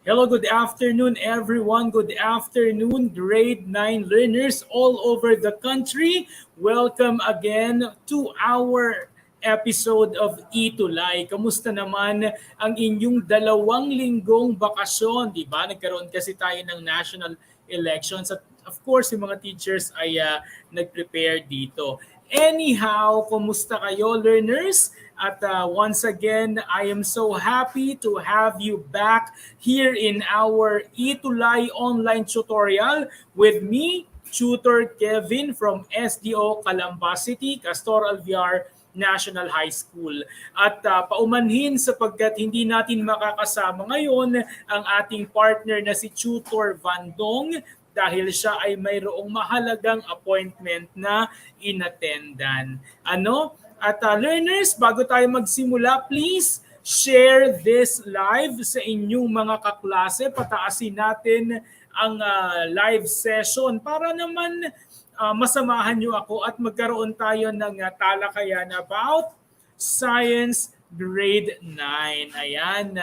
Hello, good afternoon, everyone. Good afternoon, grade 9 learners all over the country. Welcome again to our episode of Itulay. Kamusta naman ang inyong 2 linggong bakasyon? Di ba? Nagkaroon kasi tayo ng national elections at of course, yung mga teachers ay nag-prepare dito. Anyhow, kumusta kayo, learners? At once again, I am so happy to have you back here in our Itulay online tutorial with me, Tutor Kevin from SDO Calamba City, Castor Alviar National High School. At paumanhin sapagkat hindi natin makakasama ngayon ang ating partner na si Tutor Vandong dahil siya ay mayroong mahalagang appointment na inattendan. Ano? At learners, bago tayo magsimula, please share this live sa inyong mga kaklase. Pataasin natin ang live session para naman masamahan nyo ako at magkaroon tayo ng talakayan about Science Grade 9. Ayan.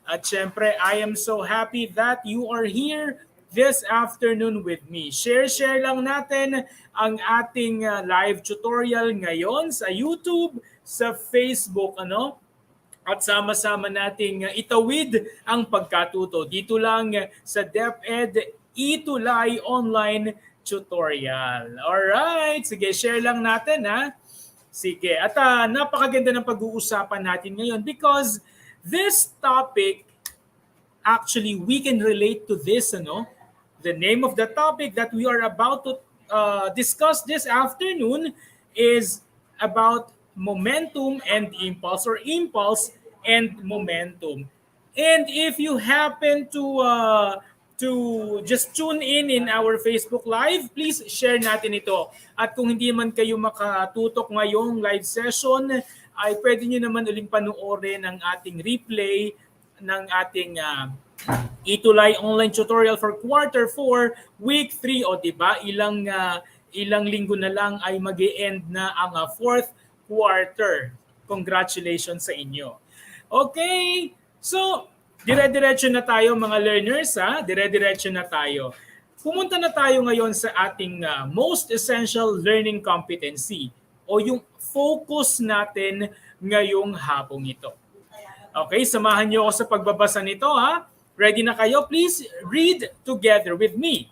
At syempre, I am so happy that you are here this afternoon with me. Share lang natin ang ating live tutorial ngayon sa YouTube, sa Facebook, at sama-sama nating itawid ang pagkatuto dito lang sa DepEd Itulay Online Tutorial. Alright, sige, share lang natin ha. Sige, at napakaganda ng pag-uusapan natin ngayon because this topic, actually, we can relate to this, The name of the topic that we are about to discuss this afternoon is about momentum and impulse, or impulse and momentum. And if you happen to just tune in our Facebook Live, please share natin ito. At kung hindi man kayo makatutok ngayong live session, ay pwede nyo naman uling panoorin ang ating replay ng ating Itulay online tutorial for quarter 4, week 3. O diba, ilang linggo na lang ay mag-e-end na ang 4th quarter. Congratulations sa inyo. Okay, so dire-diretso na tayo mga learners, ha? Dire-diretso na tayo. Pumunta na tayo ngayon sa ating most essential learning competency o yung focus natin ngayong hapong ito. Okay, samahan niyo ako sa pagbabasa nito, ha? Ready na kayo? Please read together with me.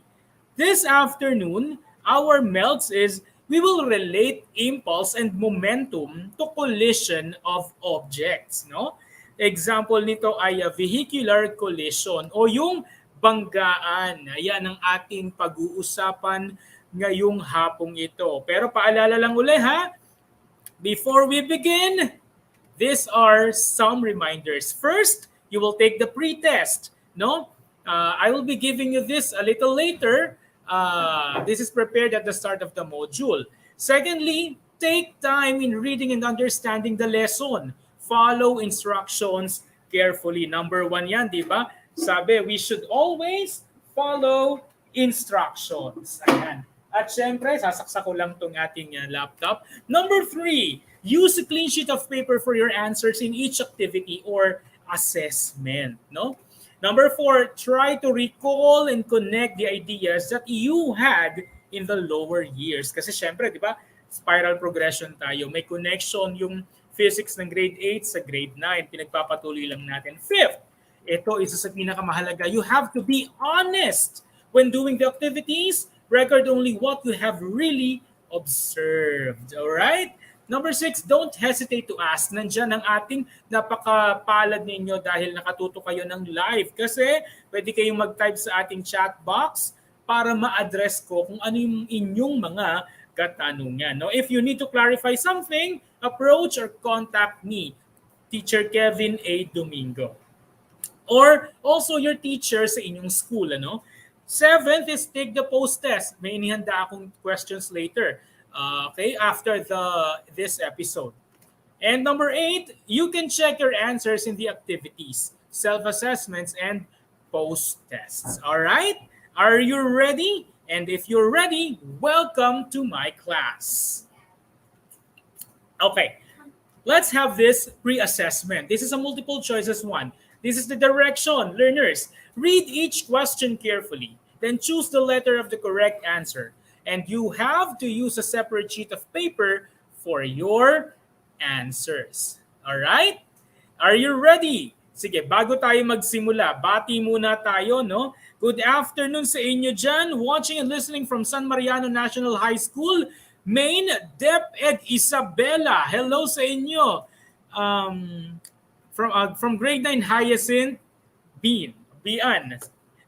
This afternoon, our melts is we will relate impulse and momentum to collision of objects, no? Example nito ay vehicular collision o yung banggaan. Ayan ang ating pag-uusapan ngayong hapong ito. Pero paalala lang uli, ha? Before we begin, these are some reminders. First, you will take the pre-test. No, I will be giving you this a little later. This is prepared at the start of the module. Secondly, take time in reading and understanding the lesson. Follow instructions carefully. Number 1 yan, di ba? Sabi, we should always follow instructions. Ayan. At syempre, sasaksak ko lang tong ating laptop. Number 3, use a clean sheet of paper for your answers in each activity or assessment. No? Number 4, try to recall and connect the ideas that you had in the lower years. Kasi syempre, di ba, spiral progression tayo. May connection yung physics ng grade 8 sa grade 9. Pinagpapatuloy lang natin. Fifth, ito isa sa pinakamahalaga. You have to be honest when doing the activities. Record only what you have really observed. Alright? Number 6, don't hesitate to ask. Nandiyan ang ating napakapalad ninyo dahil nakatuto kayo ng live. Kasi pwede kayong mag-type sa ating chat box para ma-address ko kung ano yung inyong mga katanungan. No? If you need to clarify something, approach or contact me, Teacher Kevin A. Domingo. Or also your teacher sa inyong school. 7th is take the post-test. May inihanda akong questions later. After this episode. And number 8, you can check your answers in the activities, self-assessments, and post-tests. All right? Are you ready? And if you're ready, welcome to my class. Okay, let's have this pre-assessment. This is a multiple choices one. This is the direction, learners. Read each question carefully, then choose the letter of the correct answer. And you have to use a separate sheet of paper for your answers. All right? Are you ready? Sige, bago tayo magsimula, bati muna tayo, no? Good afternoon sa inyo dyan, watching and listening from San Mariano National High School, Maine, Dep Ed Isabella. Hello sa inyo. From grade 9 Hyacinth Bian.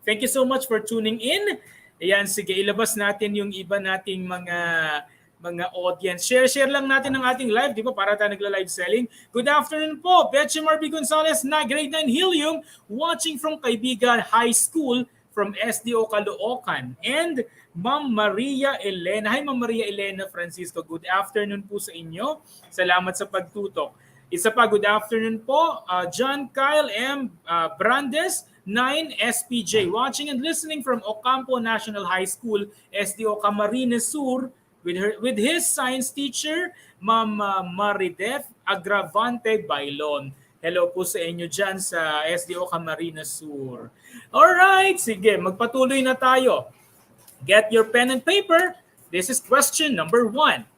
Thank you so much for tuning in. Ayan, sige, ilabas natin yung iba nating mga audience. Share lang natin ang ating live, di ba? Para tayo nagla-live selling. Good afternoon po, Betchy Marby Gonzalez na grade 9 Helium, watching from Kaibigan High School from SDO Caloocan. And Ma'am Maria Elena. Hi, Ma'am Maria Elena Francisco. Good afternoon po sa inyo. Salamat sa pagtutok. Isa pa, good afternoon po, John Kyle M. Brandes, 9 SPJ, watching and listening from Ocampo National High School, SDO Camarines Sur, with his science teacher, Ma'am Marideth Agravante Bailon. Hello po sa inyo dyan sa SDO Camarines Sur. Alright, sige, magpatuloy na tayo. Get your pen and paper. This is question number 1.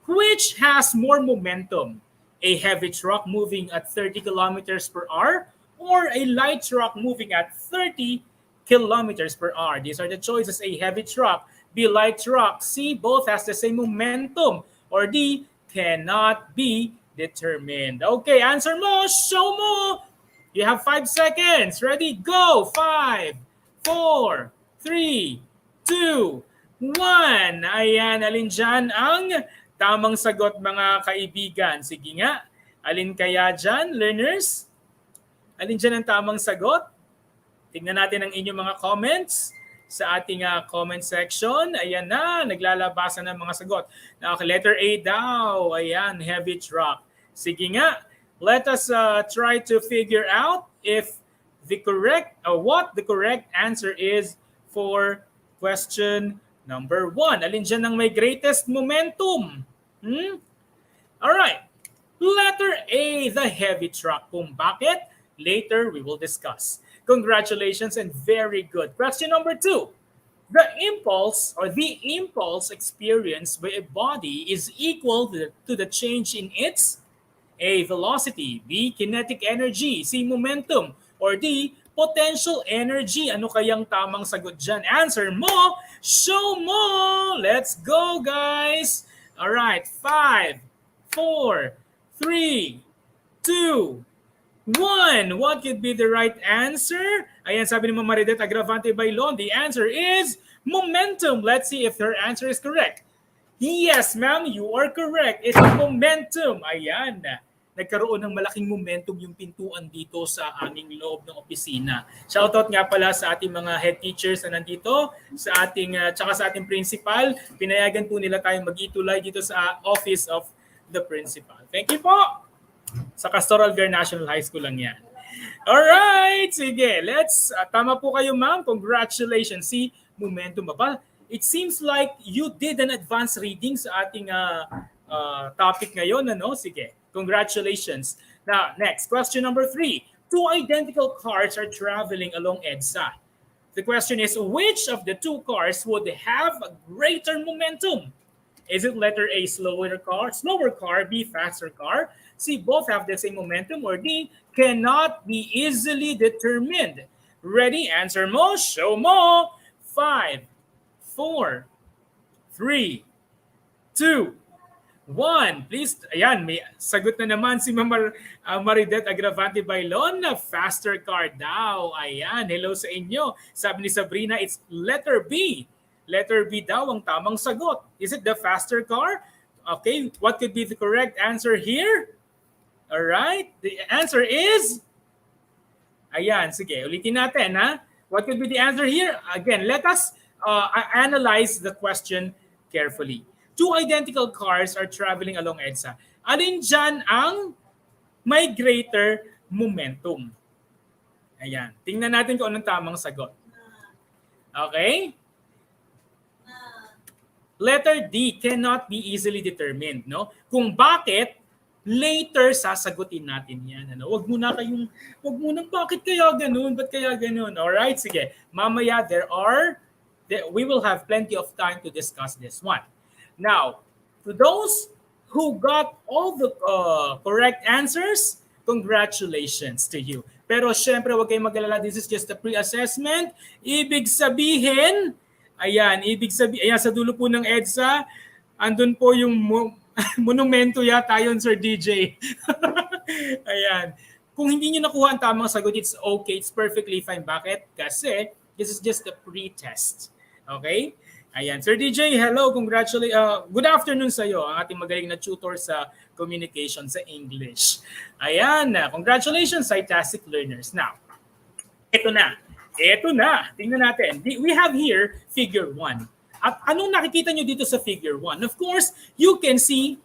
Which has more momentum? A heavy truck moving at 30 kilometers per hour or a light truck moving at 30 kilometers per hour? These are the choices. A heavy truck, B, light truck, C, both has the same momentum, or D, cannot be determined. Okay, answer mo, show mo. You have 5 seconds. Ready, go. 5, 4, 3, 2, 1. Ayan, alin dyan ang tamang sagot, mga kaibigan? Sige nga, alin kaya dyan, learners? Alin dyan ang tamang sagot? Tingnan natin ang inyong mga comments sa ating comment section. Ayan na, naglalabasan ng mga sagot. Now, letter A daw. Ayan, heavy truck. Sige nga, let us try to figure out if what the correct answer is for question number 1. Alin dyan ang may greatest momentum? Alright. Letter A, the heavy truck. Kung bakit, later we will discuss. Congratulations and very good. Question number 2. The impulse experienced by a body is equal to the change in its A, velocity, B, kinetic energy, C, momentum, or D, potential energy. Ano kayang tamang sagot dyan? Answer mo, show mo. Let's go, guys. All right, 5, 4, 3, 2, 1. What could be the right answer? Ayan, sabi ni Ma'am Marideth Agravante Bailon, the answer is momentum. Let's see if her answer is correct. Yes, ma'am, you are correct. It's momentum. Ayan. Nagkaroon ng malaking momentum yung pintuan dito sa aming loob ng opisina. Shoutout nga pala sa ating mga head teachers na nandito, sa ating tsaka sa ating principal. Pinayagan po nila tayong mag-itulay dito sa office of the principal. Thank you po. Sa Castoral Gar National High School lang yan. Alright, sige. Let's, tama po kayo, ma'am. Congratulations. See, momentum ba? It seems like you did an advanced reading sa ating topic ngayon. Ano? Sige. Congratulations. Now, next, question number 3. 2 identical cars are traveling along EDSA. The question is, which of the 2 cars would have a greater momentum? Is it letter A, slower car, B, faster car, C, both have the same momentum, or D, cannot be easily determined? Ready? Answer mo, show mo. 5, 4, 3, 2, 1. Please, ayan, may sagot na naman si Ma'am Marideth Agravante Bailon na faster car daw. Ayan, hello sa inyo. Sabi ni Sabrina, it's letter B. Letter B daw ang tamang sagot. Is it the faster car? Okay, what could be the correct answer here? Alright, the answer is... Ayan, sige, ulitin natin, ha? What could be the answer here? Again, let us analyze the question carefully. 2 identical cars are traveling along EDSA. Alin dyan ang may greater momentum? Ayan. Tingnan natin kung anong tamang sagot. Okay? Letter D, cannot be easily determined. No? Kung bakit, Later, sasagutin natin yan. Ano? Wag muna, bakit kaya ganun? Ba't kaya ganun? Alright, sige. Mamaya, we will have plenty of time to discuss this one. Now, to those who got all the correct answers, congratulations to you. Pero syempre, huwag kayong mag-alala. This is just a pre-assessment. Ibig sabihin, ayan, sa dulo po ng EDSA, andun po yung monumento yata yun, Sir DJ. Ayan. Kung hindi nyo nakuha ang tamang sagot, it's okay. It's perfectly fine. Bakit? Kasi this is just a pre-test. Okay? Ayan. Sir DJ, hello. Good afternoon sa iyo, ang ating magaling na tutor sa communication sa English. Ayan. Congratulations, Cytastic learners. Now, ito na. Tingnan natin. We have here figure 1. At anong nakikita nyo dito sa figure 1? Of course, you can see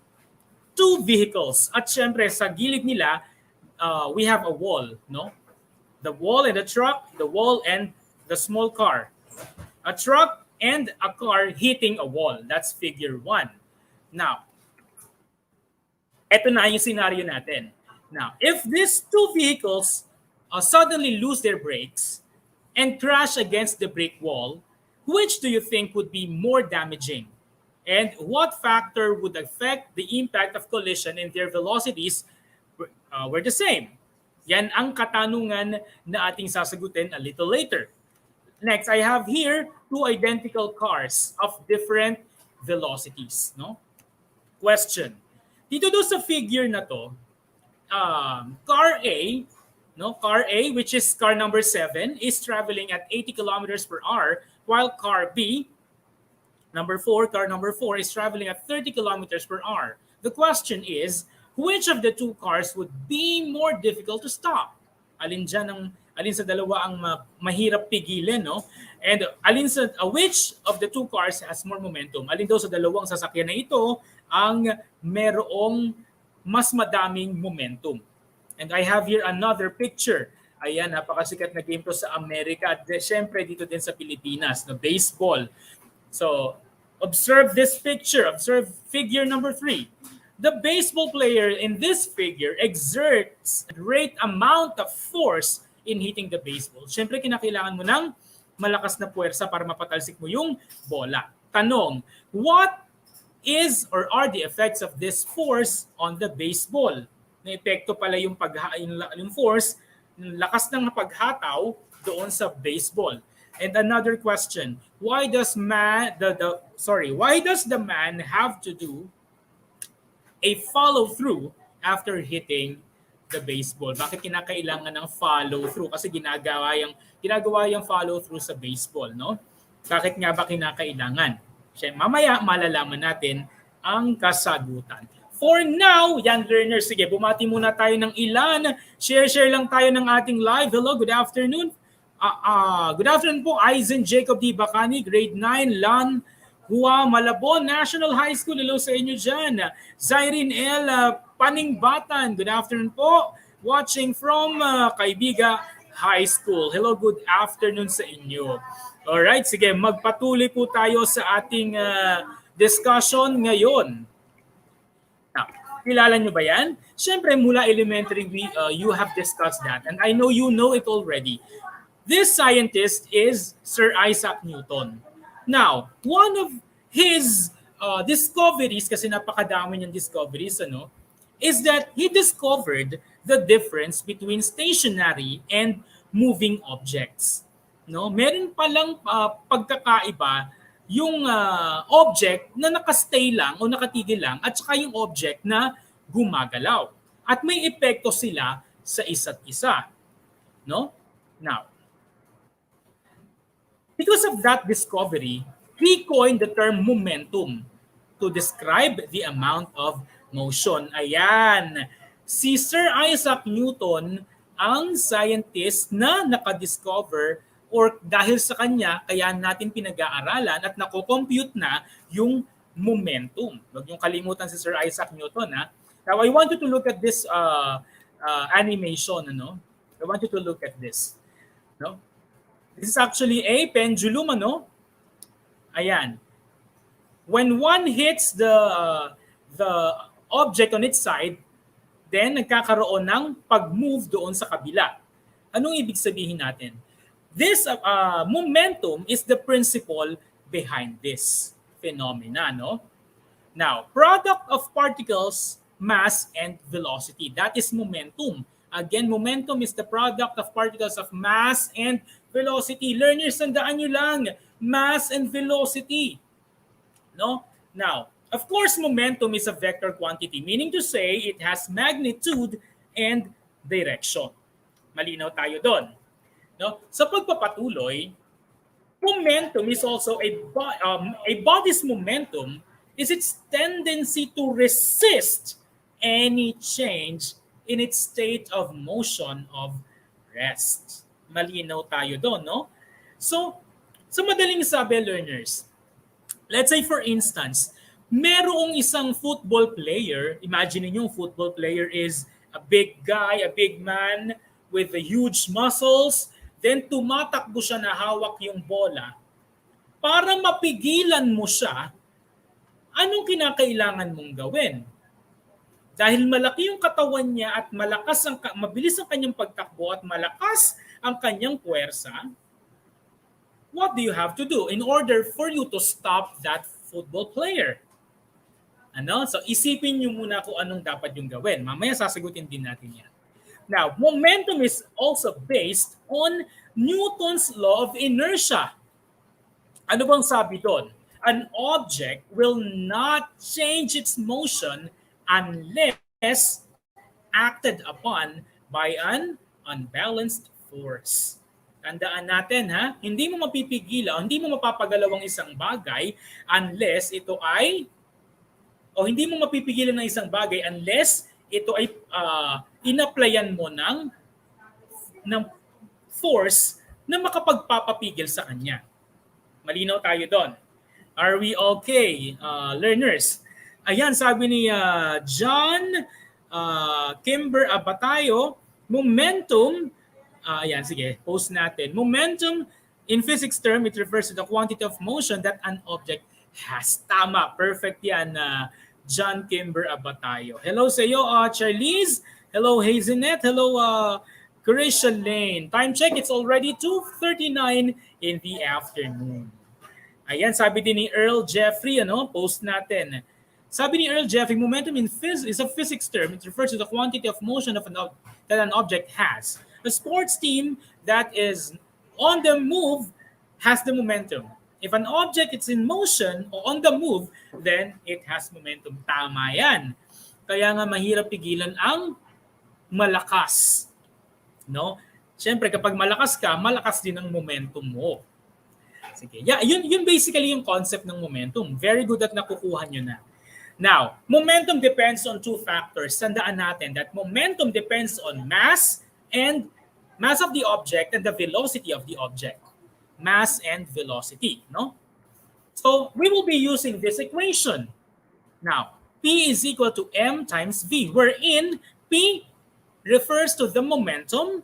two vehicles. At syempre, sa gilid nila, we have a wall, no? The wall and the truck, the wall and the small car. A truck and a car hitting a wall. That's figure 1. Now, eto na yung scenario natin. Now, if these two vehicles suddenly lose their brakes and crash against the brick wall, which do you think would be more damaging? And what factor would affect the impact of collision and their velocities were the same? Yan ang katanungan na ating sasagutin a little later. Next, I have here two identical cars of different velocities. No? Question. Dito do sa figure na to, car A, which is car number 7, is traveling at 80 kilometers per hour, while car B, car number 4, is traveling at 30 kilometers per hour. The question is, which of the two cars would be more difficult to stop? Alin sa dalawa ang mahirap pigilin, no? And which of the two cars has more momentum? Alin daw sa dalawang sasakyan na ito ang merong mas madaming momentum? And I have here another picture. Ayan, napakasikat na game to sa Amerika at syempre dito din sa Pilipinas, na baseball. So, observe this picture. Observe figure number 3. The baseball player in this figure exerts a great amount of force in hitting the baseball. Syempre, kinakailangan mo ng malakas na puwersa para mapatalsik mo yung bola. Tanong, what is or are the effects of this force on the baseball? Na epekto pala yung force, yung lakas ng paghataw doon sa baseball. And another question, why does the man have to do a follow-through after hitting the baseball? Bakit kinakailangan ng follow-through? Kasi ginagawa yung follow-through sa baseball, no? Bakit nga ba kinakailangan? Mamaya malalaman natin ang kasagutan. For now, young learners, sige, bumati muna tayo ng ilan. Share lang tayo ng ating live. Hello, good afternoon. Good afternoon po, Aizen Jacob D. Bacani, grade 9, Lan Hua Malabon National High School. Hello sa inyo dyan. Zyrene L. Paningbatan, good afternoon po. Watching from Kaibiga High School. Hello, good afternoon sa inyo. Alright, sige, magpatuloy po tayo sa ating discussion ngayon. Now, kilala nyo ba yan? Siyempre, mula elementary, you have discussed that. And I know you know it already. This scientist is Sir Isaac Newton. Now, one of his discoveries, kasi napakadami niyang discoveries, is that he discovered the difference between stationary and moving objects. No, meron palang pagkakaiba yung object na nakastay lang o nakatigil lang at saka yung object na gumagalaw. At may epekto sila sa isa't isa. No? Now, because of that discovery, he coined the term momentum to describe the amount of motion. Ayan. Si Sir Isaac Newton ang scientist na nakadiscover or dahil sa kanya, kaya natin pinag-aaralan at nako-compute na yung momentum. Huwag yung kalimutan si Sir Isaac Newton. Ha? Now, I want you to look at this animation. I want you to look at this. No? This is actually a pendulum. Ayan. When one hits the object on its side, then nagkakaroon ng pag-move doon sa kabila. Anong ibig sabihin natin? This momentum is the principle behind this phenomena, no? Now, product of particles, mass, and velocity. That is momentum. Again, momentum is the product of particles of mass and velocity. Learners, tandaan nyo lang, mass and velocity. No? Now, of course, momentum is a vector quantity, meaning to say it has magnitude and direction. Malinaw tayo doon. No? Sa pagpapatuloy, momentum is also a body's momentum is its tendency to resist any change in its state of motion of rest. Malinaw tayo doon, no? So, sa madaling sabi, learners, let's say for instance, merong isang football player, imagine niyo yung football player is a big guy, a big man with the huge muscles, then tumatakbo siya na hawak yung bola. Para mapigilan mo siya, anong kinakailangan mong gawin? Dahil malaki yung katawan niya at mabilis ang kanyang pagtakbo at malakas ang kanyang puwersa, what do you have to do in order for you to stop that football player? Ano? So isipin niyo muna kung anong dapat yung gawin. Mamaya sasagutin din natin yan. Now, momentum is also based on Newton's law of inertia. Ano bang sabi doon? An object will not change its motion unless acted upon by an unbalanced force. Tandaan natin ha, hindi mo mapipigilan, hindi mo mapapagalaw ang isang bagay unless ito ay, o hindi mo mapipigilan ng isang bagay unless ito ay inaplayan mo ng force na makapagpapapigil sa kanya. Malinaw tayo doon. Are we okay, learners? Ayan, sabi ni John Kimber Abatayo, momentum, ayan, sige, post natin. Momentum, in physics term, it refers to the quantity of motion that an object has. Tama, perfect yan, John Kimber Abatayo. Hello sa iyo, Charlize. Hello, Hazenet. Hello, Carisha Lane. Time check, it's already 2:39 in the afternoon. Ayan, sabi din ni Earl Jeffrey, post natin. Sabi ni Earl Jeffrey, momentum is a physics term. It refers to the quantity of motion that an object has. A sports team that is on the move has the momentum. If an object is in motion or on the move, then it has momentum. Tama yan. Kaya nga mahirap pigilan ang malakas. No? Siyempre, kapag malakas ka, malakas din ang momentum mo. Sige. Yeah, yun basically yung concept ng momentum. Very good at nakukuha nyo na. Now, momentum depends on two factors. Tandaan natin that momentum depends on mass of the object and the velocity of the object. Mass and velocity, no? So, we will be using this equation. Now, P is equal to M times V, wherein P refers to the momentum,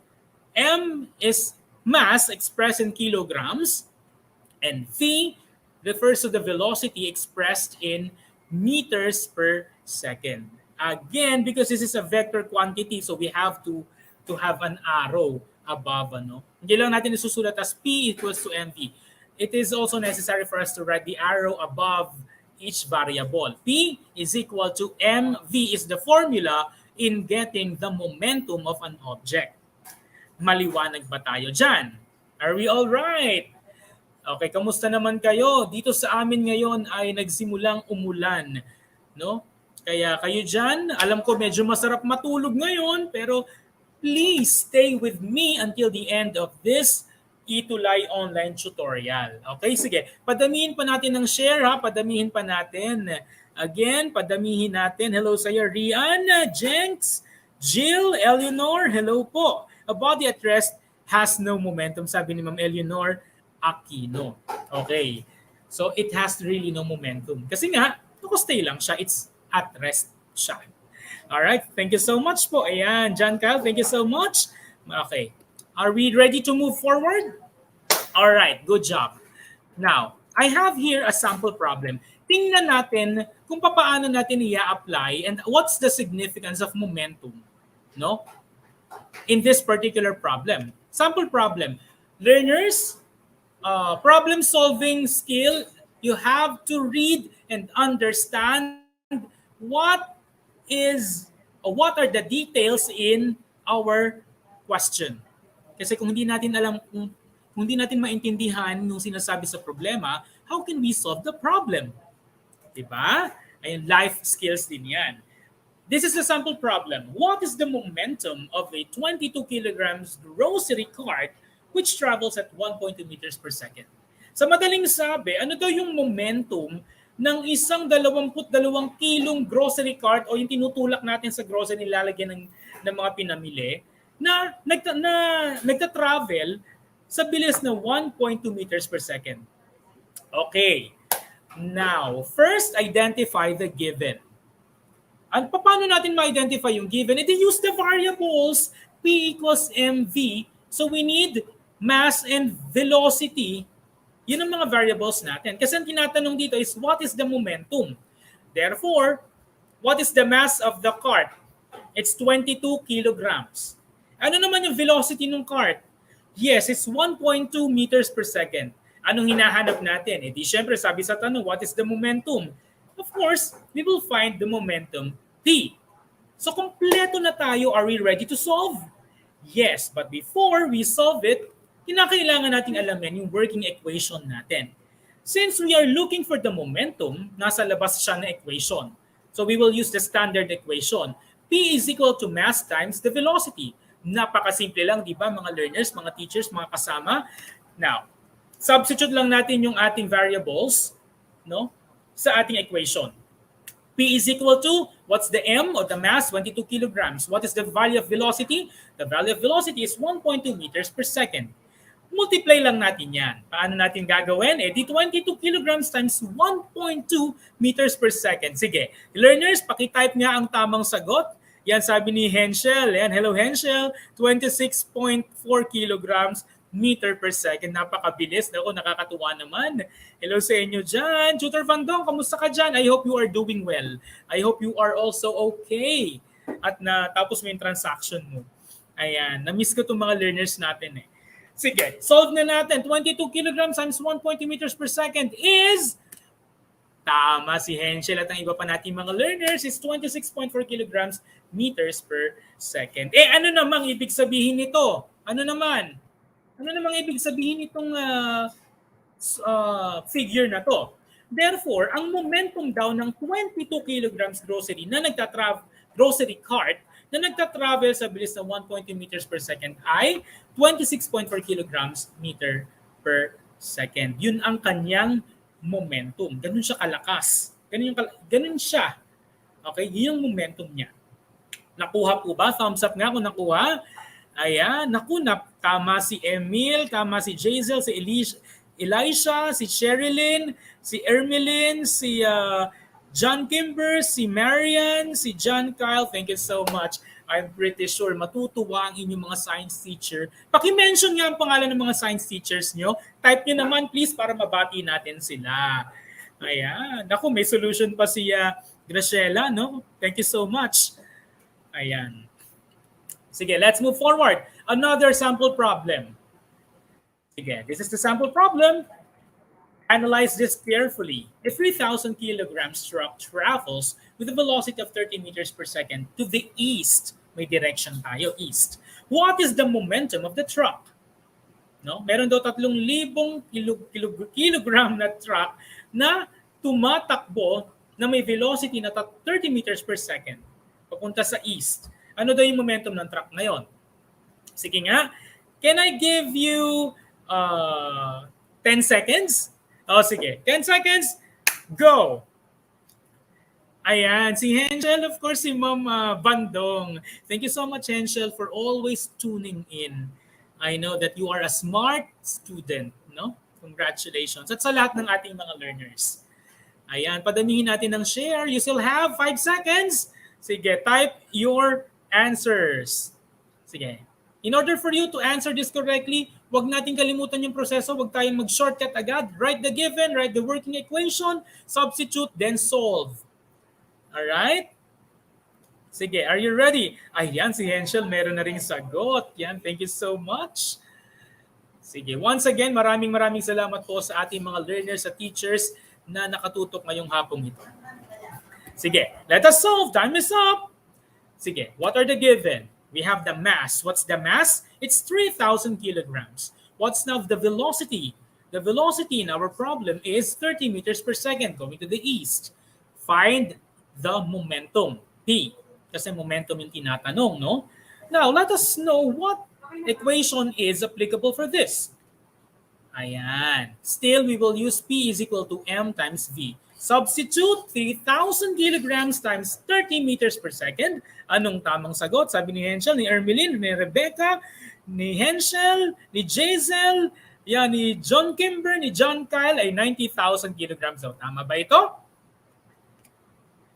M is mass expressed in kilograms, and V refers to the velocity expressed in meters per second. Again, because this is a vector quantity, so we have to have an arrow above. Hindi lang natin isusulat as P equals to MV. It is also necessary for us to write the arrow above each variable. P is equal to MV is the formula in getting the momentum of an object. Maliwanag ba tayo dyan? Are we all right? Okay, kamusta naman kayo? Dito sa amin ngayon ay nagsimulang umulan, no? Kaya kayo dyan, alam ko medyo masarap matulog ngayon, pero please stay with me until the end of this Itulay online tutorial. Okay, sige. Padamihin pa natin ng share ha, padamihin pa natin. Again, padamihin natin. Hello sa iyo, Rian, Jenks, Jill, Eleanor, hello po. A body at rest has no momentum, sabi ni Ma'am Eleanor Aquino. Okay. So it has really no momentum. Kasi nga, stay lang siya. It's at rest siya. Alright. Thank you so much po. Ayan. John Kyle, thank you so much. Okay. Are we ready to move forward? Alright. Good job. Now, I have here a sample problem. tingnan natin kung paano natin i-apply and what's the significance of momentum, no? In this particular problem. Sample problem. Learners, problem solving skill, you have to read and understand what is or what are the details in our question. Kasi kung hindi natin alam, kung hindi natin maintindihan yung sinasabi sa problema, how can we solve the problem? Diba? Ayun, life skills din yan. This is a sample problem. What is the momentum of a 22 kilograms grocery cart which travels at 1.2 meters per second? Sa madaling sabi, ano daw yung momentum ng isang 22 kilong grocery cart o yung tinutulak natin sa grocery nilalagyan ng mga pinamili na nagta-travel sa bilis na 1.2 meters per second. Okay. Now, first identify the given. At paano natin ma-identify yung given? Ito use the variables P equals mv. So we need mass and velocity. Yun ang mga variables natin. Kasi ang tinatanong dito is what is the momentum? Therefore, what is the mass of the cart? It's 22 kilograms. Ano naman yung velocity ng cart? Yes, it's 1.2 meters per second. Anong hinahanap natin? Eh di syempre sabi sa tanong, what is the momentum? Of course, we will find the momentum P. So kompleto na tayo. Are we ready to solve? Yes, but before we solve it, kinakailangan nating alamin yung working equation natin. Since we are looking for the momentum, nasa labas siya na equation. So we will use the standard equation. P is equal to mass times the velocity. Napakasimple lang, di ba, mga learners, mga teachers, mga kasama. Now, substitute lang natin yung ating variables, no, sa ating equation. P is equal to, what's the M or the mass? 22 kilograms. What is the value of velocity? The value of velocity is 1.2 meters per second. Multiply lang natin yan. Paano natin gagawin? Eh, di 22 kilograms times 1.2 meters per second. Sige, learners, pakitype nga ang tamang sagot. Yan sabi ni Henschel. Yan, hello Henschel. 26.4 kilograms meter per second. Napakabilis. Ako, nakakatuwa naman. Hello sa inyo dyan. Tutor Vandong, kamusta ka dyan? I hope you are doing well. I hope you are also okay. At natapos mo yung transaction mo. Ayan, na-miss ko itong mga learners natin eh. Sige, solve na natin. 22 kilograms times 1.2 meters per second is... Tama si Henschel at ang iba pa natin mga learners is 26.4 kilograms meters per second. Eh, ano namang ibig sabihin nito? Ano namang ibig sabihin nitong figure na to? Therefore, ang momentum daw ng 22 kilograms grocery cart na nagta-travel sa bilis na 1.2 meters per second ay 26.4 kilograms meter per second. Yun ang kanyang momentum. Ganun siya kalakas. Ganun siya. Okay? Yun yung momentum niya. Nakuha po ba? Thumbs up nga kung nakuha. Ayan. Tama si Emil, tama si Jazel, si Elisha, si Sherilyn, si Ermeline, si John Kimber, si Marian, si John Kyle. Thank you so much. I'm pretty sure matutuwa ang inyong mga science teacher. Paki-mention nga ang pangalan ng mga science teachers nyo. Type nyo naman please para mabati natin sila. Ayan. Naku, may solution pa si Graciela, no? Thank you so much. Ayan. Sige, let's move forward. Another sample problem. Sige, this is the sample problem. Analyze this carefully. A 3,000 kilograms truck travels with a velocity of 30 meters per second to the east. May direction tayo, east. What is the momentum of the truck? No? Meron daw 3,000 kilogram na truck na tumatakbo na may velocity na 30 meters per second papunta sa east. Ano daw yung momentum ng truck ngayon? Sige nga. Can I give you 10 seconds? O sige, 10 seconds, go! Ayan, si Henschel, of course, si Ma'am Bandong. Thank you so much, Henschel, for always tuning in. I know that you are a smart student, no? Congratulations. At sa lahat ng ating mga learners. Ayan, padamihin natin ng share. You still have 5 seconds. Sige, type your answers. Sige. In order for you to answer this correctly, Huwag natin kalimutan yung proseso, huwag tayong mag-shortcut agad. Write the given, write the working equation, substitute, then solve. Alright? Sige, are you ready? Ayan, si Henschel, meron na ring sagot. Yan, thank you so much. Sige, once again, maraming salamat po sa ating mga learners at teachers na nakatutok ngayong hapong ito. Sige, let us solve. Time is up. Sige, what are the given? We have the mass. What's the mass? It's 3,000 kilograms. What's now the velocity? The velocity in our problem is 30 meters per second going to the east. Find the momentum, P. Kasi momentum yung tinatanong, no? Now, let us know what equation is applicable for this. Ayan. Still, we will use P is equal to M times V. Substitute 3,000 kilograms times 30 meters per second. Anong tamang sagot? Sabi ni Henschel, ni Ermeline, ni Rebecca, ni Henschel, ni Jazel, yan, ni John Kimber, ni John Kyle ay 90,000 kilograms daw. Tama ba ito?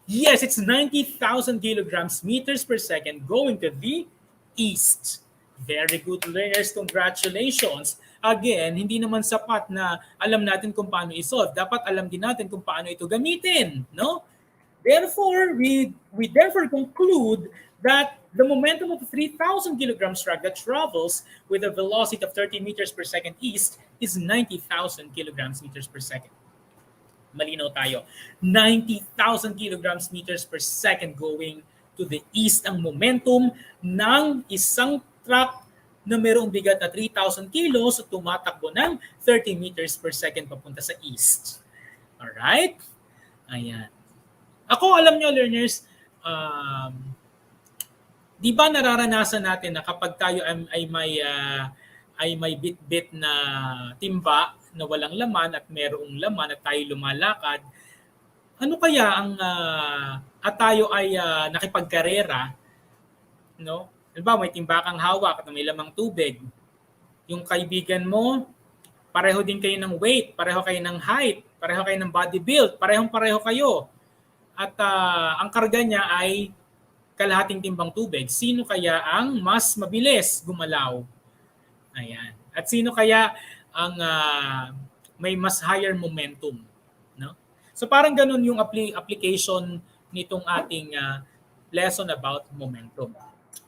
Yes, it's 90,000 kilograms meters per second going to the east. Very good learners. Congratulations. Again, hindi naman sapat na alam natin kung paano i-solve. Dapat alam din natin kung paano ito gamitin, no? Therefore, we therefore conclude that the momentum of a 3,000 kilograms truck that travels with a velocity of 30 meters per second east is 90,000 kilograms meters per second. Malinaw tayo. 90,000 kilograms meters per second going to the east ang momentum ng isang truck na mayroong bigat na 3,000 kilos at tumatakbo ng 30 meters per second papunta sa east. Alright? Ayan. Ako, alam nyo, learners, di ba nararanasan natin na kapag tayo ay may bit-bit na timba na walang laman at mayroong laman at tayo lumalakad, ano kaya ang at tayo ay nakipagkarera, no? Diba, may timba kang hawak at may lamang tubig. Yung kaibigan mo, pareho din kayo ng weight, pareho kayo ng height, pareho kayo ng body build, parehong-pareho kayo. At ang karga niya ay kalahating timbang tubig. Sino kaya ang mas mabilis gumalaw? Ayan. At sino kaya ang may mas higher momentum? No? So parang ganun yung application nitong ating lesson about momentum.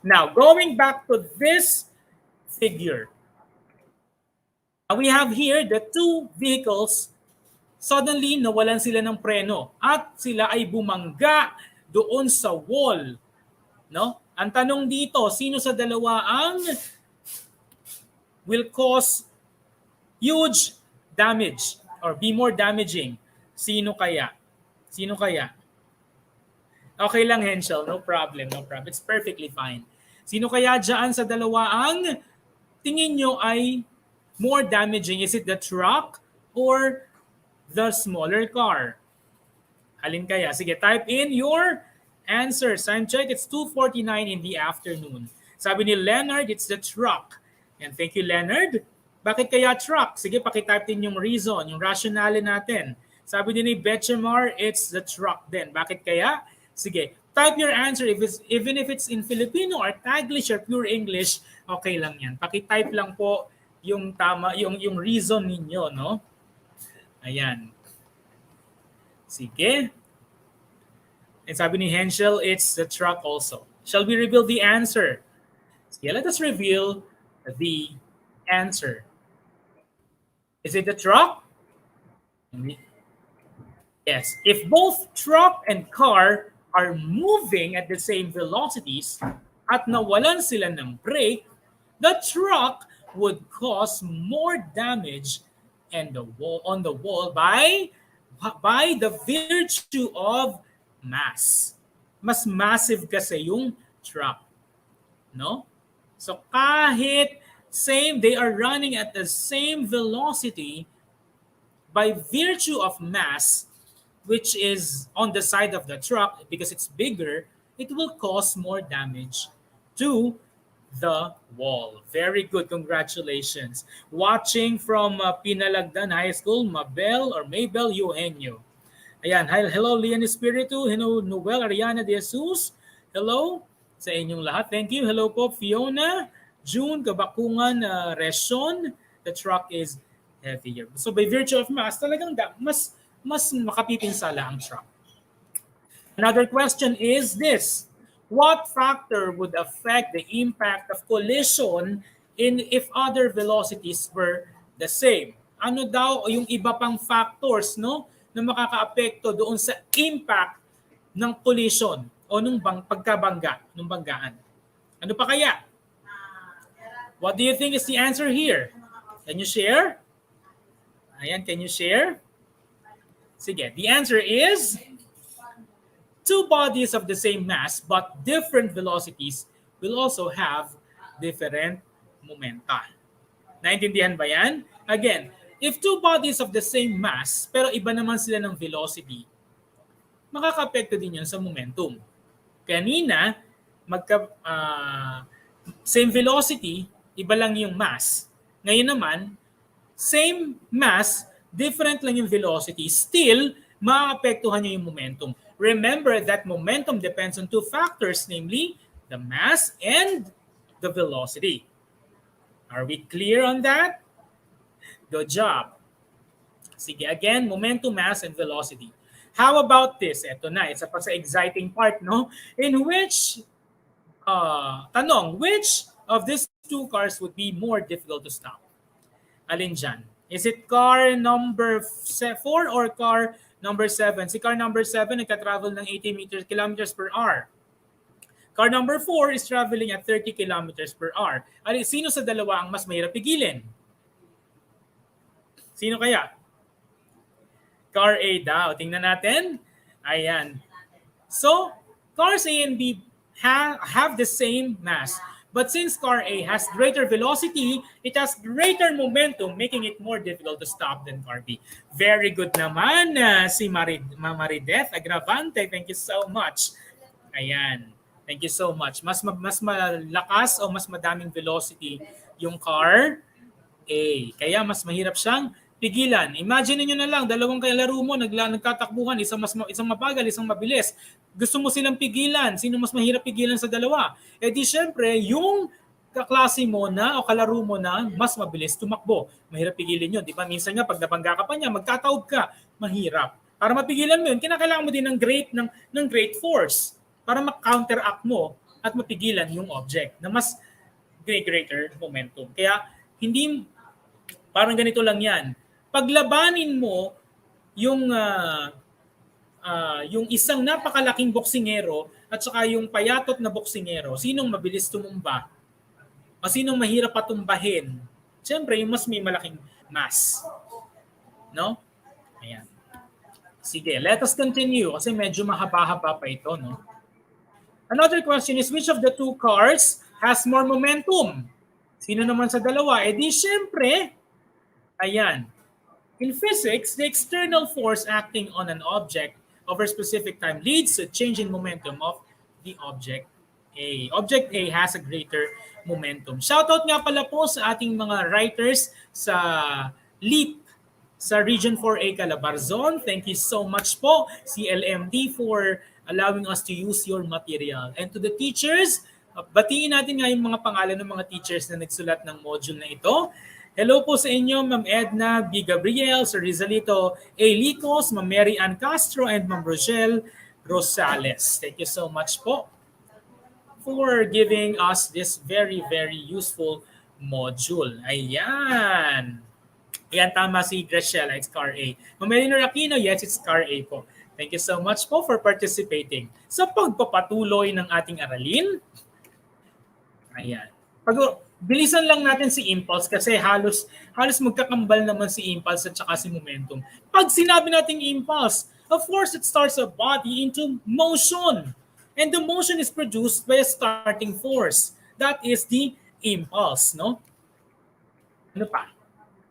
Now, going back to this figure, we have here the two vehicles. Suddenly, nawalan sila ng preno at sila ay bumangga doon sa wall. No? Ang tanong dito, sino sa dalawa ang will cause huge damage or be more damaging? Sino kaya? Sino kaya? Okay lang, Henschel. No problem, no problem. It's perfectly fine. Sino kaya dyan sa dalawa ang tingin nyo ay more damaging? Is it the truck or the smaller car? Alin kaya? Sige, type in your answers. Time check, it's 2:49 in the afternoon. Sabi ni Leonard, it's the truck. And thank you, Leonard. Bakit kaya truck? Sige, pakitype din yung reason, yung rationale natin. Sabi din ni Betchamar, it's the truck din. Bakit kaya? Sige, type your answer even if it's in Filipino or Taglish or pure English, okay lang yan. Paki-type lang po yung tama, yung reason ninyo, no? Ayan. Sige. And sabi ni Henschel, it's the truck also. Shall we reveal the answer? Sige, let us reveal the answer. Is it the truck? Yes. If both truck and car are moving at the same velocities at nawalan sila ng brake, the truck would cause more damage on the wall by the virtue of mass. Mas massive kasi yung truck. No? So kahit they are running at the same velocity, by virtue of mass, which is on the side of the truck, because it's bigger, it will cause more damage to the wall. Very good. Congratulations. Watching from Pinalagdan High School, Mabel Eugenio. Ayan. Hello, Leon Espiritu. Hello, Noel Ariana de Jesus. Hello sa inyong lahat. Thank you. Hello po, Fiona, June, Kabakungan, Reson, the truck is heavier. So by virtue of mass, talagang mas makapipinsala ang truck. Another question is this: what factor would affect the impact of collision if other velocities were the same? Ano daw yung iba pang factors, no, na makakaapekto doon sa impact ng collision o nung pagkabangga, nung banggaan? Ano pa kaya? What do you think is the answer here? Can you share? Ayan, can you share? Sige, the answer is two bodies of the same mass but different velocities will also have different momenta. Naintindihan ba yan? Again, if two bodies of the same mass pero iba naman sila ng velocity, makaka-apekto din yun sa momentum. Kanina, same velocity, iba lang yung mass. Ngayon naman, same mass, different lang yung velocity, still, maapektuhan niya yung momentum. Remember that momentum depends on two factors, namely the mass and the velocity. Are we clear on that? Good job. Sige, again, momentum, mass, and velocity. How about this? Ito na, isa pa sa exciting part, no? In which, which of these two cars would be more difficult to stop? Alin dyan? Is it car number 4 or car number 7? Si car number 7 nagka-travel ng 80 kilometers per hour. Car number 4 is traveling at 30 kilometers per hour. Sino sa dalawa ang mas mahirap pigilin? Sino kaya? Car A daw. Tingnan natin. Ayan. So, cars A and B have the same mass. But since car A has greater velocity, it has greater momentum, making it more difficult to stop than car B. Very good naman si Marideth Agravante. Thank you so much. Ayan. Thank you so much. Mas malakas o mas madaming velocity yung car A. Kaya mas mahirap siyang pigilan. Imagine niyo na lang, dalawang kalaro mo nagtatakbuhan, isang mabagal, isang mabilis. Gusto mo silang pigilan. Sino mas mahirap pigilan sa dalawa? Eh di syempre, yung kaklase mo na o kalaro mo na mas mabilis tumakbo. Mahirap pigilin yun. Di ba? Minsan nga, pag nabangga ka pa niya, magtataob ka. Mahirap. Para mapigilan mo yun, kinakailangan mo din ng great force para ma-counteract mo at mapigilan yung object na mas greater momentum. Kaya hindi, parang ganito lang yan. Paglabanin mo yung isang napakalaking boksingero at saka yung payatot na boksingero, sinong mabilis tumumba? O sinong mahirap patumbahin? Siyempre, yung mas may malaking mass. No? Ayan. Sige, let us continue kasi medyo mahaba-haba pa ito, no? Another question is, which of the two cars has more momentum? Sino naman sa dalawa? Eh di siyempre, ayan. In physics, the external force acting on an object over a specific time leads to a change in momentum of the object A. Object A has a greater momentum. Shoutout nga pala po sa ating mga writers sa LEAP sa Region 4A Calabarzon. Thank you so much po, CLMD, for allowing us to use your material. And to the teachers, batiin natin nga yung mga pangalan ng mga teachers na nagsulat ng module na ito. Hello po sa inyo, Ma'am Edna B. Gabriel, Sir Rizalito A. Licos, Ma'am Mary Ann Castro, and Ma'am Rochelle Rosales. Thank you so much po for giving us this very, very useful module. Ayan. Ayan, tama si Graciela, it's car A. Ma'am Eleanor Aquino, yes, it's car A po. Thank you so much po for participating sa pagpapatuloy ng ating aralin. Ayan. Bilisan lang natin si impulse kasi halos magkakambal naman si impulse at saka si momentum. Pag sinabi nating impulse, of course, it starts a body into motion. And the motion is produced by a starting force. That is the impulse, no? Ano pa?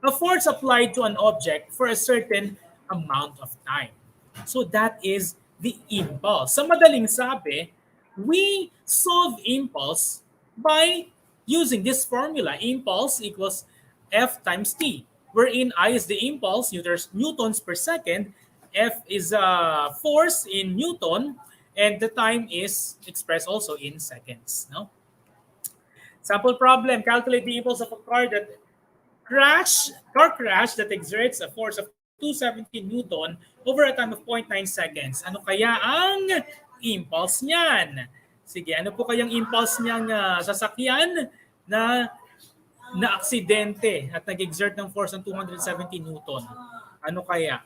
A force applied to an object for a certain amount of time. So that is the impulse. Sa madaling sabi, we solve impulse by using this formula. Impulse equals F times T, wherein I is the impulse, newtons per second, F is a force in Newton, and the time is expressed also in seconds. No? Sample problem, calculate the impulse of a car crash that exerts a force of 270 Newton over a time of 0.9 seconds. Ano kaya ang impulse niyan? Sige, ano po kayang impulse niyang sasakyan na aksidente at nag-exert ng force ng 270 Newton? Ano kaya?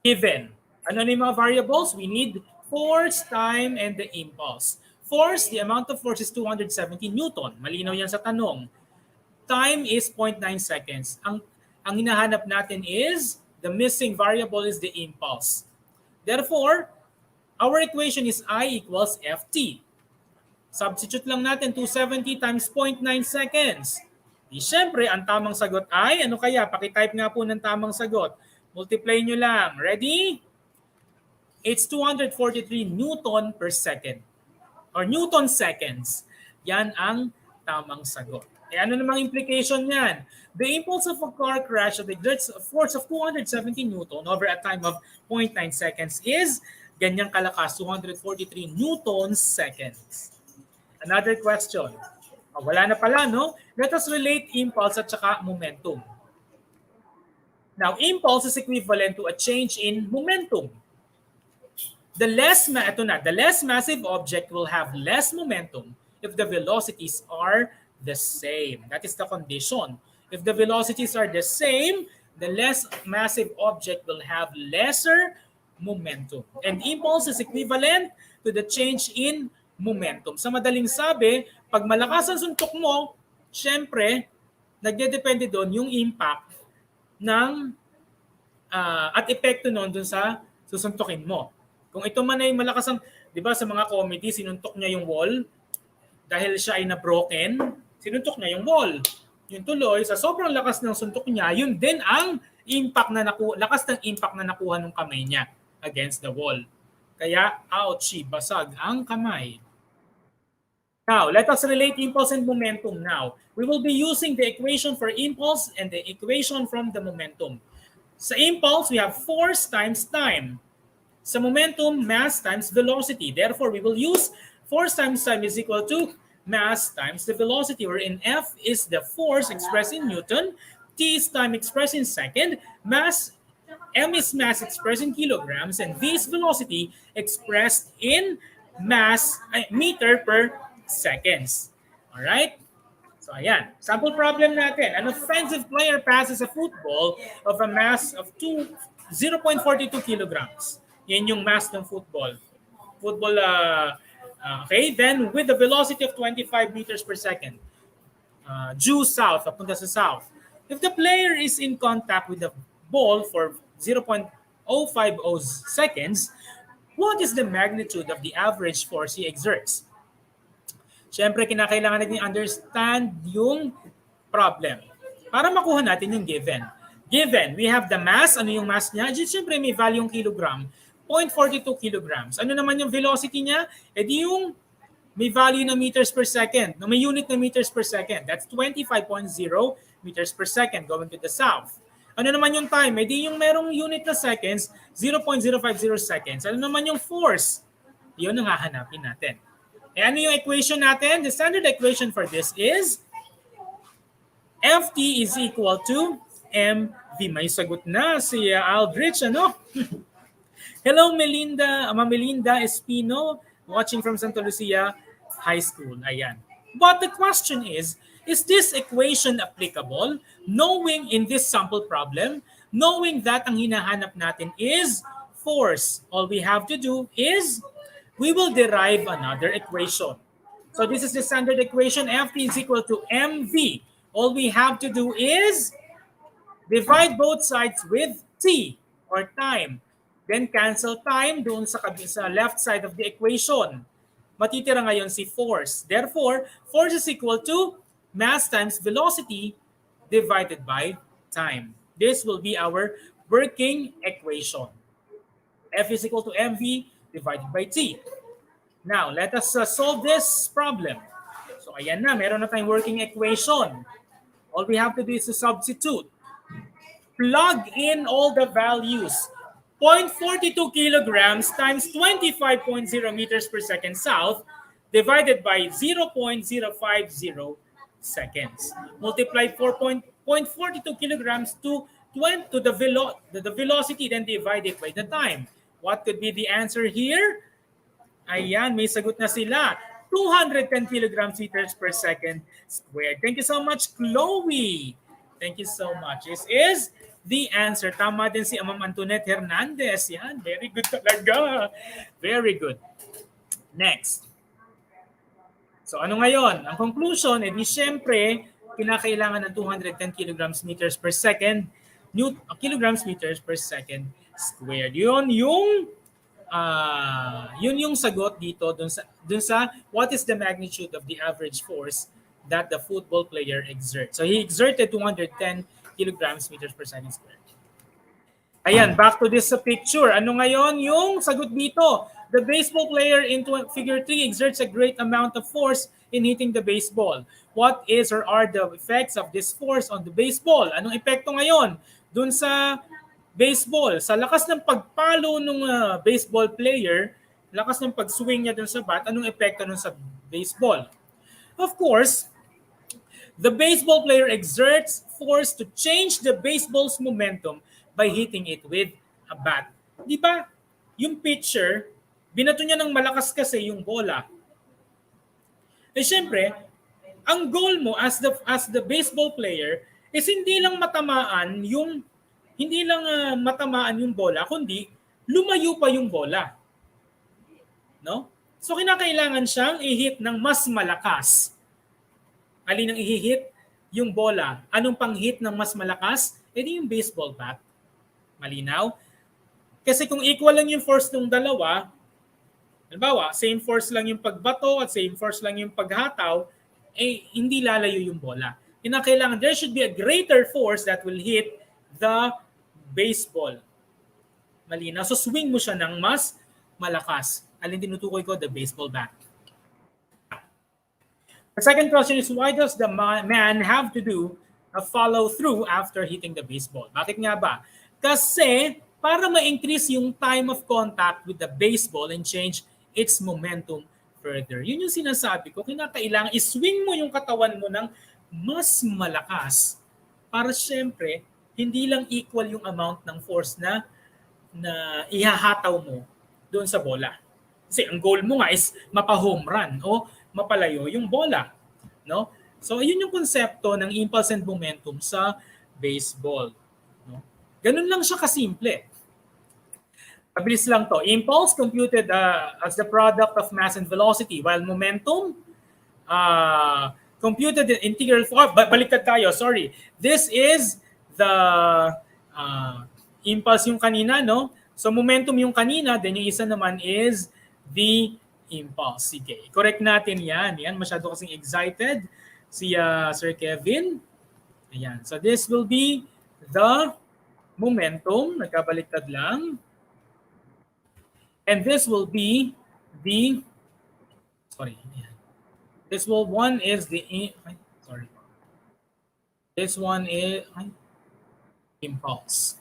Given. Ano na yung mga variables? We need force, time, and the impulse. Force, the amount of force is 270 Newton. Malinaw yan sa tanong. Time is 0.9 seconds. Ang hinahanap natin is, the missing variable is the impulse. Therefore, our equation is I equals Ft. Substitute lang natin 270 times 0.9 seconds. Di syempre, ang tamang sagot ay, ano kaya? Pakitype nga po ng tamang sagot. Multiply nyo lang. Ready? It's 243 Newton per second. Or Newton seconds. Yan ang tamang sagot. E ano namang implication yan? The impulse of a car crash that exerts a force of 270 Newton over a time of 0.9 seconds is ganyang kalakas, 243 Newton seconds. Another question. Wala na pala, no? Let us relate impulse at saka momentum. Now, impulse is equivalent to a change in momentum. The less massive object will have less momentum if the velocities are the same. That is the condition. If the velocities are the same, the less massive object will have lesser momentum. And impulse is equivalent to the change in momentum. Sa madaling sabi, pag malakas ang suntok mo, syempre, nagdedepende doon yung impact ng at epekto noon dun sa susuntukin mo. Kung ito man ay malakas ang, di ba sa mga comedy, sinuntok niya yung wall dahil siya ay na-broken, sinuntok niya yung wall. Yung tuloy, sa sobrang lakas ng suntok niya, yun din ang lakas ng impact na nakuha ng kamay niya against the wall. Kaya, ouchie, basag ang kamay. Now, let us relate impulse and momentum now. We will be using the equation for impulse and the equation from the momentum. Sa impulse, we have force times time. Sa momentum, mass times velocity. Therefore, we will use force times time is equal to mass times the velocity, wherein F is the force expressed in Newton, T is time expressed in second, M is mass expressed in kilograms, and V is velocity expressed in meter per seconds. Alright? So ayan, sample problem natin. An offensive player passes a football of a mass of 0.42 kilograms. Yan yung mass ng football. Okay, then with the velocity of 25 meters per second, due south, papunta sa south. If the player is in contact with the ball for 0.050 seconds, what is the magnitude of the average force he exerts? Siyempre, kinakailangan natin understand yung problem para makuha natin yung given. Given, we have the mass. Ano yung mass niya? Siyempre, may value yung kilogram. 0.42 kilograms. Ano naman yung velocity niya? E di yung may value na meters per second. No, may unit na meters per second. That's 25.0 meters per second going to the south. Ano naman yung time? E di yung merong unit na seconds, 0.050 seconds. Ano naman yung force? Yun ang hahanapin natin. E ano yung equation natin? The standard equation for this is Ft is equal to mv. May sagot na si Aldrich, ano? Hello, Melinda Espino, watching from Santa Lucia High School. Ayan. But the question is this equation applicable? Knowing in this sample problem, knowing that ang hinahanap natin is force, all we have to do is we will derive another equation. So this is the standard equation. Ft is equal to mv. All we have to do is divide both sides with t, or time. Then cancel time doon sa left side of the equation. Matitira ngayon si force. Therefore, force is equal to mass times velocity divided by time. This will be our working equation. F is equal to mv divided by t. Now, let us solve this problem. So ayan na, meron na tayong working equation. All we have to do is to substitute. Plug in all the values. 0.42 kilograms times 25.0 meters per second south divided by 0.050 seconds. Multiply 4.42 kilograms to 20 to the velocity, then divide it by the time. What could be the answer here? Ayan, may sagot na sila. 210 kilograms meters per second squared. Thank you so much, Chloe. Thank you so much. This is the answer. Tama din si Ma'am Antoinette Hernandez. Yan, very good talaga. Very good. Next. So ano ngayon? Ang conclusion, edi syempre, kinakailangan ng 210 kilograms meters per second, kilograms meters per second squared. Yun yung sagot dito dun sa what is the magnitude of the average force that the football player exerts. So he exerted 210 kilograms meters per second squared. Ayan, back to this picture. Ano ngayon yung sagot dito? The baseball player in figure 3 exerts a great amount of force in hitting the baseball. What is or are the effects of this force on the baseball? Anong epekto ngayon dun sa baseball? Sa lakas ng pagpalo ng baseball player, lakas ng pag-swing niya dun sa bat, anong epekto nun sa baseball? Of course, the baseball player exerts force to change the baseball's momentum by hitting it with a bat. Di ba? Yung pitcher, binato niya ng malakas kasi yung bola. Eh syempre, ang goal mo as the baseball player is hindi lang matamaan yung bola, kundi lumayo pa yung bola. No? So kinakailangan siyang i-hit ng mas malakas. Alin ang i-hit? Yung bola. Anong pang-hit ng mas malakas? Eh di yung baseball bat. Malinaw? Kasi kung equal lang yung force ng dalawa, halimbawa, same force lang yung pagbato at same force lang yung paghataw, eh hindi lalayo yung bola. Kinakailangan, there should be a greater force that will hit the baseball. Malinaw? So swing mo siya ng mas malakas. Alin tinutukoy ko? The baseball bat. The second question is, why does the man have to do a follow-through after hitting the baseball? Bakit nga ba? Kasi para ma-increase yung time of contact with the baseball and change its momentum further. Yun yung sinasabi ko, kinakailangan iswing mo yung katawan mo ng mas malakas para syempre hindi lang equal yung amount ng force na ihahataw mo doon sa bola. Kasi ang goal mo nga is mapa-home run o mapalayo yung bola, no? So yun yung konsepto ng impulse and momentum sa baseball, no? Ganun lang siya kasimple. Mabilis lang to. Impulse computed as the product of mass and velocity, while momentum computed in integral form. Baliktad tayo, sorry. This is the impulse yung kanina, no? So momentum yung kanina, then yung isa naman is the impulse. Sige, correct natin yan. Yan, masyado kasing excited si Sir Kevin. Ayan. So this will be the momentum. Nagkabaliktad lang. And this will be the, sorry. This one is the, sorry. This one is impulse.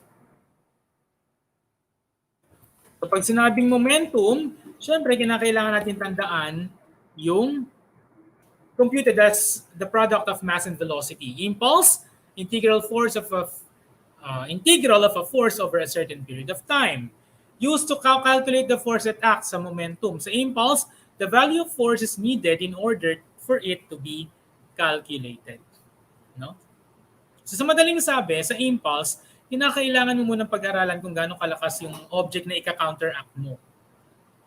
So pag sinabing momentum, syempre, kinakailangan natin tandaan yung computed as the product of mass and velocity. Impulse, integral of a force over a certain period of time. Used to calculate the force that acts sa momentum. Sa impulse, the value of force is needed in order for it to be calculated. No? So sa madaling sabi, sa impulse, kinakailangan mo munang pag-aralan kung gaano kalakas yung object na ika-counteract mo.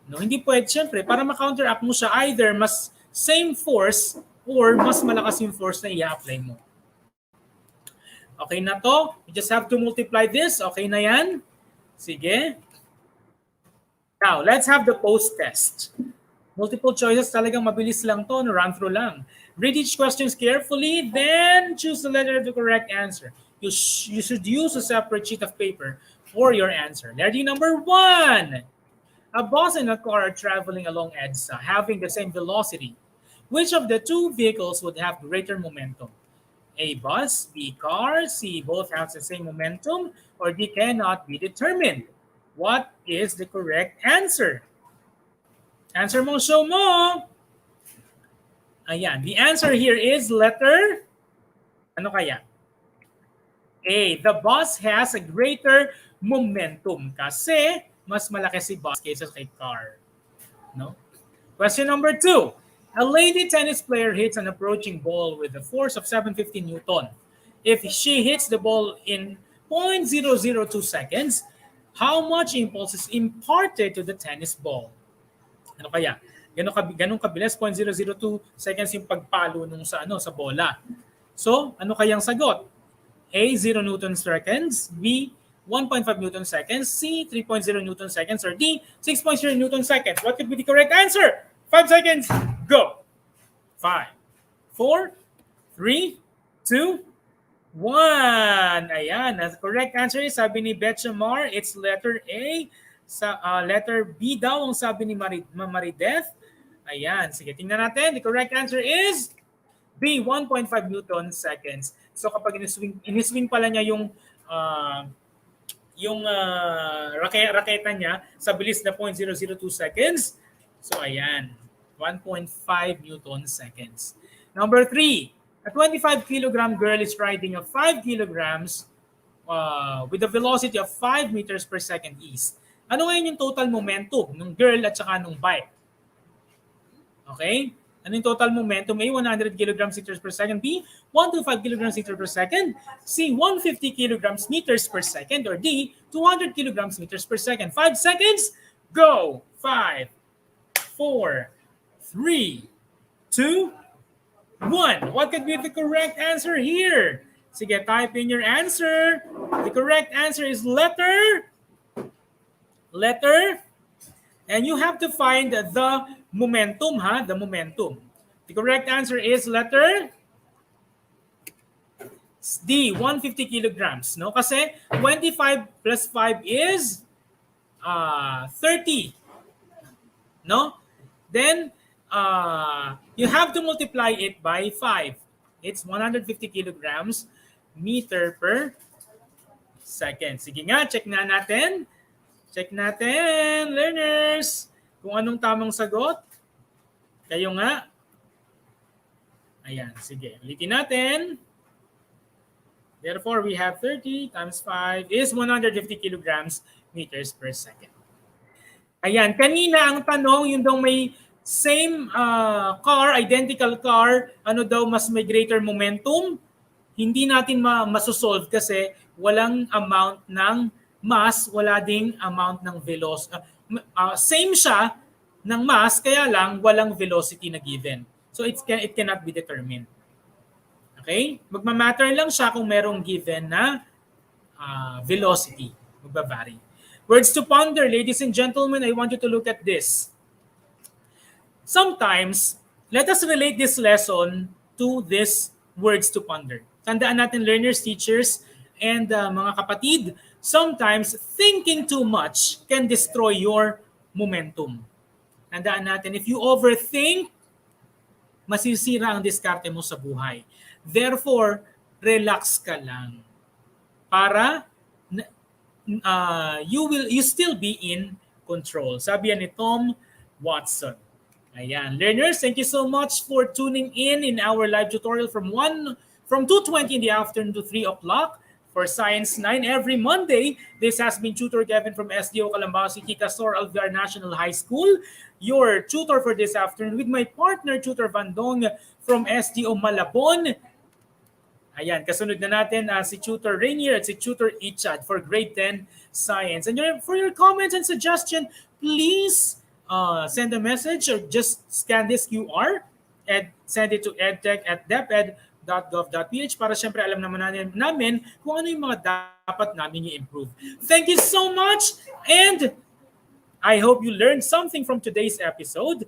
No, hindi pwede, syempre, para ma-counteract mo siya, either mas same force or mas malakas yung force na i-apply mo. Okay na to? You just have to multiply this. Okay na yan? Sige. Now, let's have the post-test. Multiple choices, talagang mabilis lang to, no? Run through lang. Read each question carefully, then choose the letter of the correct answer. You should use a separate sheet of paper for your answer. Ready? Number 1. A bus and a car are traveling along EDSA, having the same velocity. Which of the two vehicles would have greater momentum? A, bus, B, car, C, both have the same momentum, or D, cannot be determined. What is the correct answer? Answer mo, show mo! Ayan, the answer here is letter, ano kaya? A. The bus has a greater momentum kasi mas malaki si bus kaysa kay car. No? Question number 2. A lady tennis player hits an approaching ball with a force of 750 Newton. If she hits the ball in 0.002 seconds, how much impulse is imparted to the tennis ball? Ano kaya? Ganong kabilis, 0.002 seconds yung pagpalo nung sa bola. So, ano kayang sagot? A, 0 Newton seconds, B, 1.5 Newton seconds, C, 3.0 Newton seconds, or D, 6.0 Newton seconds. What could be the correct answer? 5 seconds, go! 5, 4, 3, 2, 1. Ayan, the correct answer is, sabi ni Betchamar, it's letter A. Letter B daw ang sabi ni Marideth. Ayan, sige, tingnan natin. The correct answer is B, 1.5 Newton seconds. So kapag iniswing pala niya yung raketa niya sa bilis na 0.002 seconds. So ayan, 1.5 Newton seconds. Number 3, a 25 kilogram girl is riding a 5 kilograms with a velocity of 5 meters per second east. Ano ngayon yung total momentum ng girl at saka ng bike? Okay? Ano yung total momentum? A, 100 kilograms meters per second. B, 125 kilograms meters per second. C, 150 kilograms meters per second. Or D, 200 kilograms meters per second. 5 seconds. Go! 5, 4, 3, 2, 1. What could be the correct answer here? Sige, type in your answer. The correct answer is letter. And you have to find the momentum, the momentum. The correct answer is letter D, 150 kilograms. No? Kasi 25 plus 5 is 30. No? Then, you have to multiply it by 5. It's 150 kilograms meter per second. Sige nga, check natin. Check natin, learners, kung anong tamang sagot. Kayo nga. Ayan, sige. Ulitin natin. Therefore, we have 30 times 5 is 150 kilograms meters per second. Ayan, kanina ang tanong, yung daw may same car, identical car, ano daw mas may greater momentum? Hindi natin masosolve kasi walang amount ng mass, wala ding amount ng velocity. Same siya ng mass, kaya lang walang velocity na given. So it cannot be determined. Okay? Magmamatter lang siya kung merong given na velocity. Magbavary. Words to ponder, ladies and gentlemen, I want you to look at this. Sometimes, let us relate this lesson to this words to ponder. Tandaan natin, learners, teachers, and mga kapatid, sometimes thinking too much can destroy your momentum. Tandaan natin, if you overthink, masisira ang diskarte mo sa buhay. Therefore, relax ka lang para you still be in control. Sabi yan ni Tom Watson. Ayan. Learners, thank you so much for tuning in our live tutorial from 2:20 in the afternoon to 3 o'clock. For Science 9 every Monday. This has been Tutor Kevin from SDO Calambao City, Castor Alvear National High School. Your tutor for this afternoon with my partner, Tutor Vandong from SDO Malabon. Ayan, kasunod na natin si Tutor Rainier at si Tutor Ichad for Grade 10 Science. And for your comments and suggestion, please send a message or just scan this QR and send it to edtech@deped.gov.ph para syempre alam naman namin kung ano yung mga dapat namin i-improve. Thank you so much and I hope you learned something from today's episode.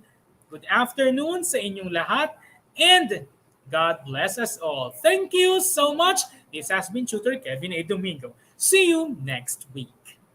Good afternoon sa inyong lahat and God bless us all. Thank you so much. This has been Tutor Kevin A. Domingo. See you next week.